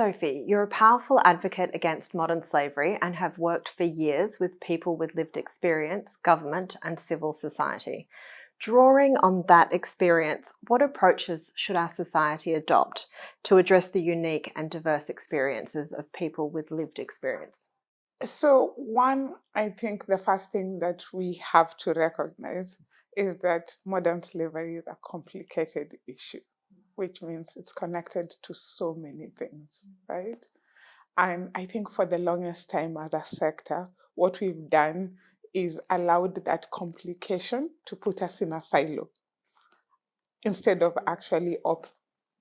Sophie, you're a powerful advocate against modern slavery and have worked for years with people with lived experience, government, and civil society. Drawing on that experience, what approaches should our society adopt to address the unique and diverse experiences of people with lived experience? So, one, I think the first thing that we have to recognize is that modern slavery is a complicated issue, which means it's connected to so many things, right? And I think for the longest time as a sector, what we've done is allowed that complication to put us in a silo instead of actually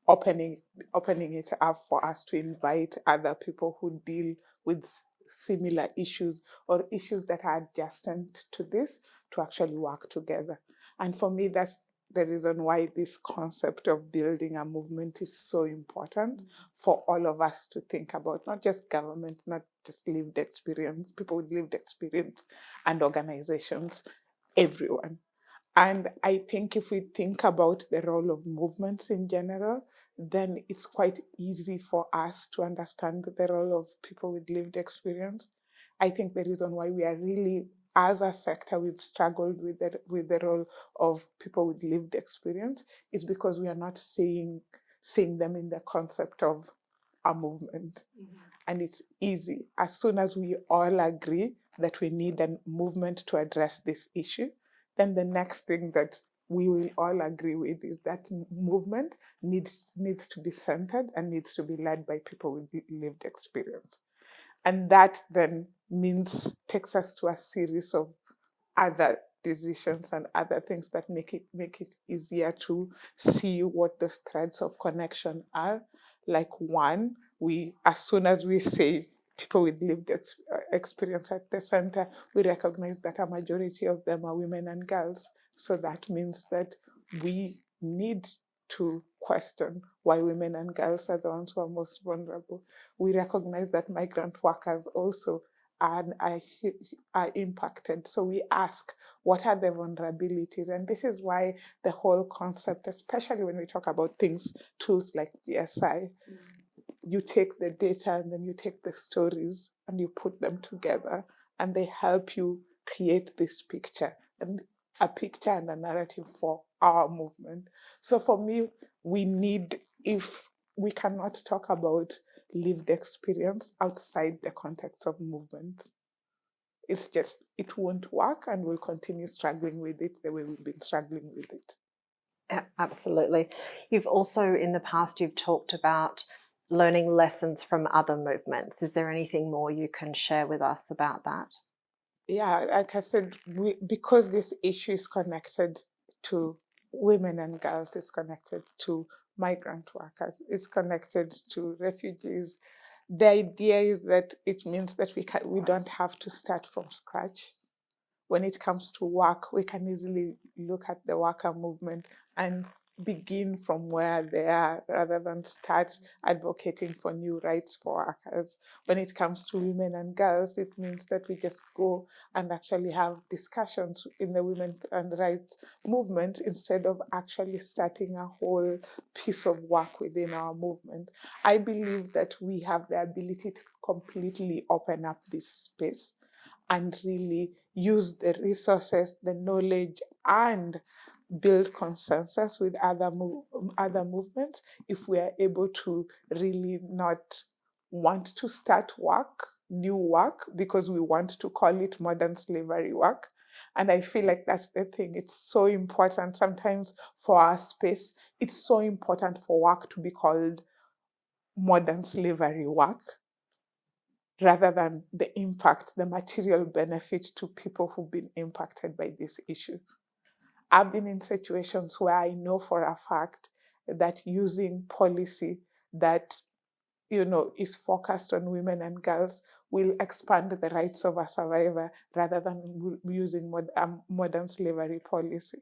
opening opening it up for us to invite other people who deal with similar issues or issues that are adjacent to this to actually work together. And for me, that's the reason why this concept of building a movement is so important for all of us to think about, not just government, not just lived experience, people with lived experience and organizations, everyone. And I think if we think about the role of movements in general, then it's quite easy for us to understand the role of people with lived experience. I think the reason why we are really, as a sector, we've struggled with the role of people with lived experience is because we are not seeing them in the concept of a movement. And it's easy. As soon as we all agree that we need a movement to address this issue, then the next thing that we will all agree with is that movement needs to be centered and needs to be led by people with lived experience. And that then takes us to a series of other decisions and other things that make it easier to see what those threads of connection are. Like one, we as soon as we say people with lived experience at the center, we recognize that a majority of them are women and girls. So that means that we need to question why women and girls are the ones who are most vulnerable. We recognize that migrant workers also are impacted. So we ask, what are the vulnerabilities? And this is why the whole concept, especially when we talk about tools like GSI, you take the data and then you take the stories and you put them together and they help you create this picture and a picture and a narrative for our movement. So for me, if we cannot talk about lived experience outside the context of movement, it won't work and we'll continue struggling with it the way we've been struggling with it. Absolutely. You've also, in the past, you've talked about learning lessons from other movements. Is there anything more you can share with us about that? Yeah, like I said, because this issue is connected to women and girls, it's connected to migrant workers, it's connected to refugees. The idea is that it means that we don't have to start from scratch. When it comes to work, we can easily look at the worker movement and begin from where they are rather than start advocating for new rights for workers. When it comes to women and girls, it means that we just go and actually have discussions in the women and rights movement instead of actually starting a whole piece of work within our movement. I believe that we have the ability to completely open up this space and really use the resources, the knowledge, and build consensus with other movements if we are able to really not want to start new work, because we want to call it modern slavery work. And I feel like that's the thing. It's so important sometimes for our space. It's so important for work to be called modern slavery work rather than the impact, the material benefit to people who've been impacted by this issue. I've been in situations where I know for a fact that using policy that is focused on women and girls will expand the rights of a survivor rather than using modern slavery policy.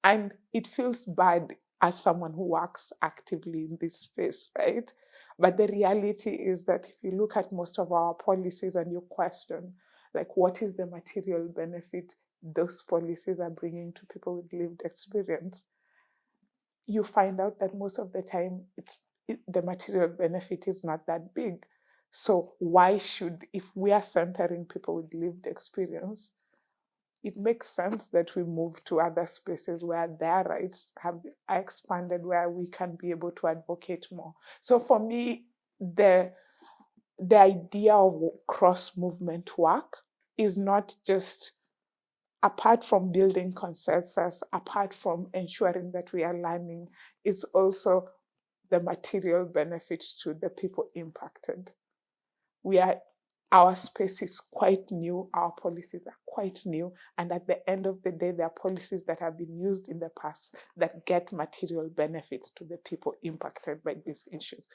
And it feels bad as someone who works actively in this space, right? But the reality is that if you look at most of our policies and you question, like, what is the material benefit those policies are bringing to people with lived experience, you find out that most of the time the material benefit is not that big. So why should, if we are centering people with lived experience, it makes sense that we move to other spaces where their rights are expanded, where we can be able to advocate more. So for me, the idea of cross movement work is not just, apart from building consensus, apart from ensuring that we are learning, it's also the material benefits to the people impacted. Our space is quite new, our policies are quite new, and at the end of the day, there are policies that have been used in the past that get material benefits to the people impacted by these issues.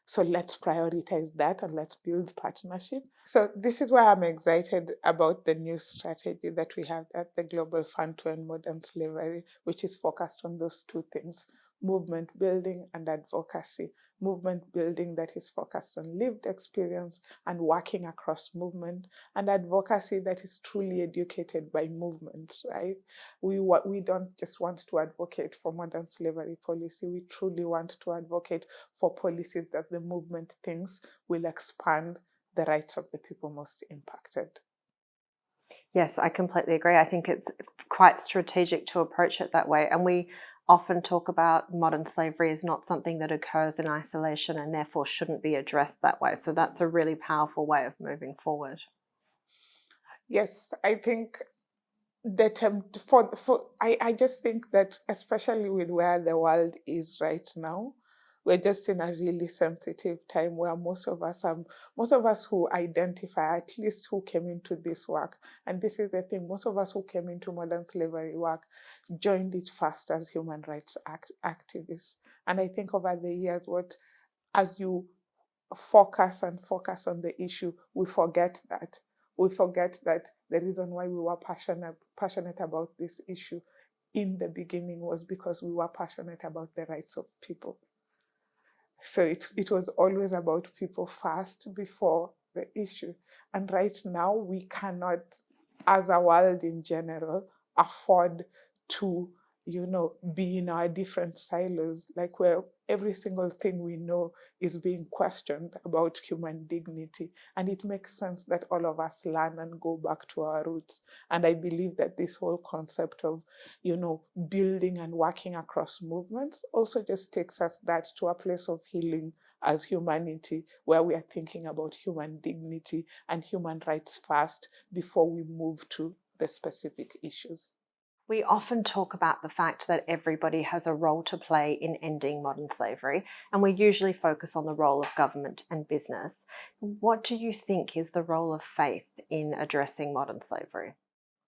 So let's prioritize that and let's build partnership. So this is why I'm excited about the new strategy that we have at the Global Fund to End Modern Slavery, which is focused on those two things: movement building and advocacy. Movement building that is focused on lived experience and working across movement, and advocacy that is truly educated by movements, right? We don't just want to advocate for modern slavery policy. We truly want to advocate for policies that the movement thinks will expand the rights of the people most impacted. Yes, I completely agree. I think it's quite strategic to approach it that way. And we often talk about modern slavery as not something that occurs in isolation and therefore shouldn't be addressed that way. So that's a really powerful way of moving forward. Yes, I think that I just think that, especially with where the world is right now, we're just in a really sensitive time where most of us who identify, at least who came into this work, and this is the thing, most of us who came into modern slavery work joined it first as human rights activists. And I think over the years, as you focus on the issue, we forget that. We forget that the reason why we were passionate about this issue in the beginning was because we were passionate about the rights of people. So it was always about people first before the issue. And right now, we cannot, as a world in general, afford to, be in our different silos, like where every single thing we know is being questioned about human dignity. And it makes sense that all of us learn and go back to our roots. And I believe that this whole concept of, building and working across movements also just takes us that to a place of healing as humanity, where we are thinking about human dignity and human rights first before we move to the specific issues. We often talk about the fact that everybody has a role to play in ending modern slavery, and we usually focus on the role of government and business. What do you think is the role of faith in addressing modern slavery?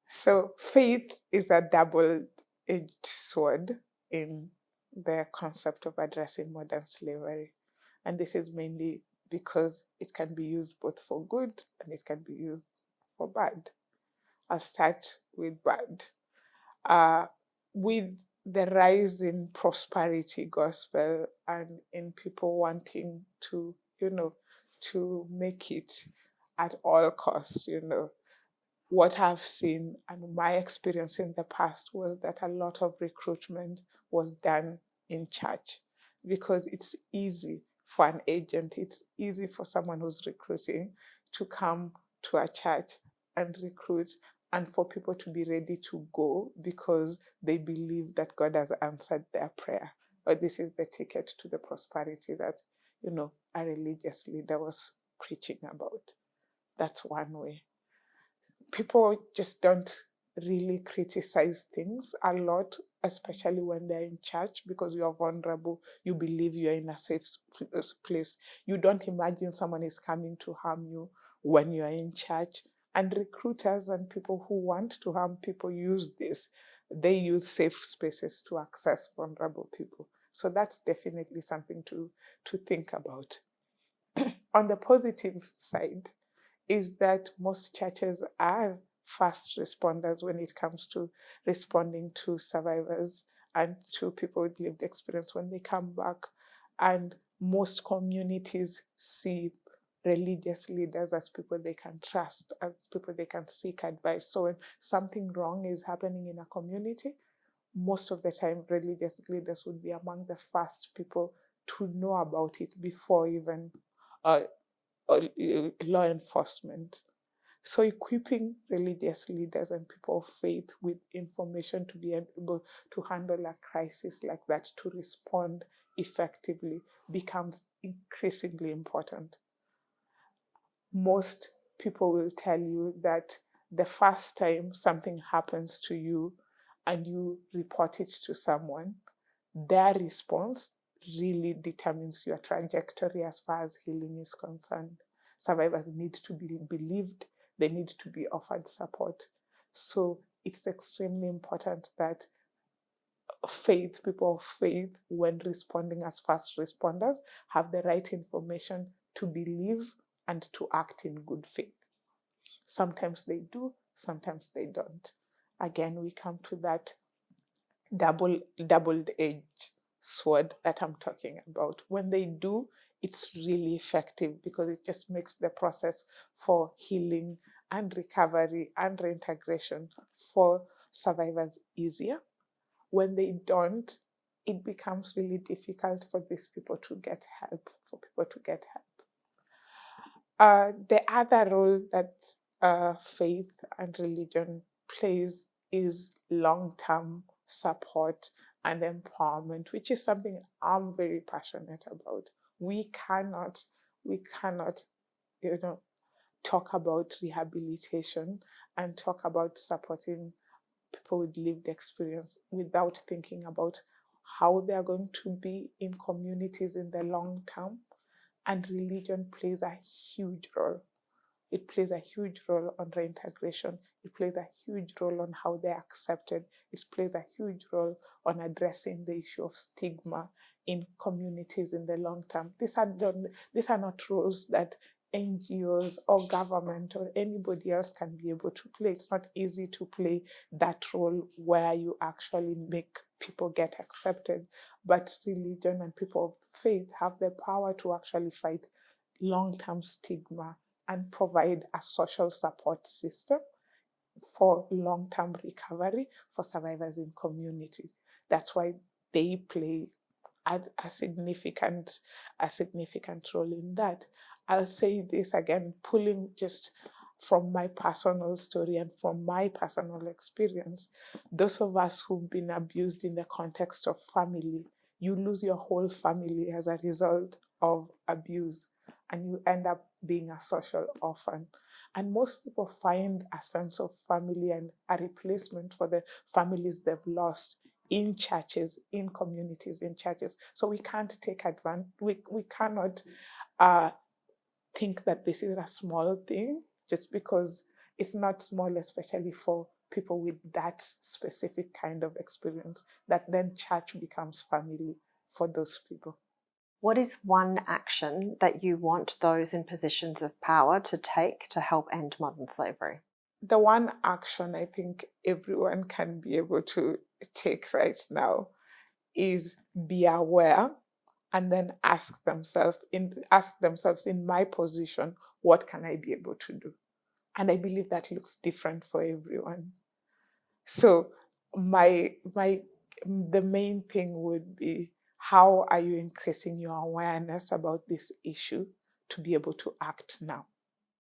So faith is a double-edged sword in the concept of addressing modern slavery. And this is mainly because it can be used both for good and it can be used for bad. I'll start with bad. With the rise in prosperity gospel and in people wanting to, to make it at all costs, what I've seen and my experience in the past was that a lot of recruitment was done in church, because it's easy for an agent, it's easy for someone who's recruiting to come to a church and recruit, and for people to be ready to go because they believe that God has answered their prayer. Or this is the ticket to the prosperity that, a religious leader was preaching about. That's one way. People just don't really criticize things a lot, especially when they're in church, because you are vulnerable. You believe you're in a safe place. You don't imagine someone is coming to harm you when you're in church. And recruiters and people who want to harm people use this. They use safe spaces to access vulnerable people. So that's definitely something to think about. On the positive side, is that most churches are fast responders when it comes to responding to survivors and to people with lived experience when they come back. And most communities see religious leaders as people they can trust, as people they can seek advice. So when something wrong is happening in a community, most of the time religious leaders would be among the first people to know about it before even uh, law enforcement. So equipping religious leaders and people of faith with information to be able to handle a crisis like that, to respond effectively, becomes increasingly important. Most people will tell you that the first time something happens to you and you report it to someone, their response really determines your trajectory as far as healing is concerned. Survivors need to be believed, they need to be offered support. So it's extremely important that people of faith, when responding as first responders, have the right information to believe and to act in good faith. Sometimes they do, sometimes they don't. Again, we come to that double-edged sword that I'm talking about. When they do, it's really effective because it just makes the process for healing and recovery and reintegration for survivors easier. When they don't, it becomes really difficult for these people to get help, for people to get help. The other role that faith and religion plays is long-term support and empowerment, which is something I'm very passionate about. We cannot, talk about rehabilitation and talk about supporting people with lived experience without thinking about how they are going to be in communities in the long term. And religion plays a huge role. It plays a huge role on reintegration. It plays a huge role on how they're accepted. It plays a huge role on addressing the issue of stigma in communities in the long term. These are not roles that NGOs or government or anybody else can be able to play. It's not easy to play that role where you actually make people get accepted. But religion and people of faith have the power to actually fight long-term stigma and provide a social support system for long-term recovery for survivors in community. That's why they play a significant role in that. I'll say this again, pulling just from my personal story and from my personal experience. Those of us who've been abused in the context of family, you lose your whole family as a result of abuse, and you end up being a social orphan. And most people find a sense of family and a replacement for the families they've lost in churches, in communities, in churches. So we can't take advantage, we cannot think that this is a small thing just because it's not small, especially for people with that specific kind of experience, that then church becomes family for those people. What is one action that you want those in positions of power to take to help end modern slavery? The one action I think everyone can be able to take right now is be aware and then ask themselves in my position, what can I be able to do? And I believe that looks different for everyone. So the main thing would be, how are you increasing your awareness about this issue to be able to act now?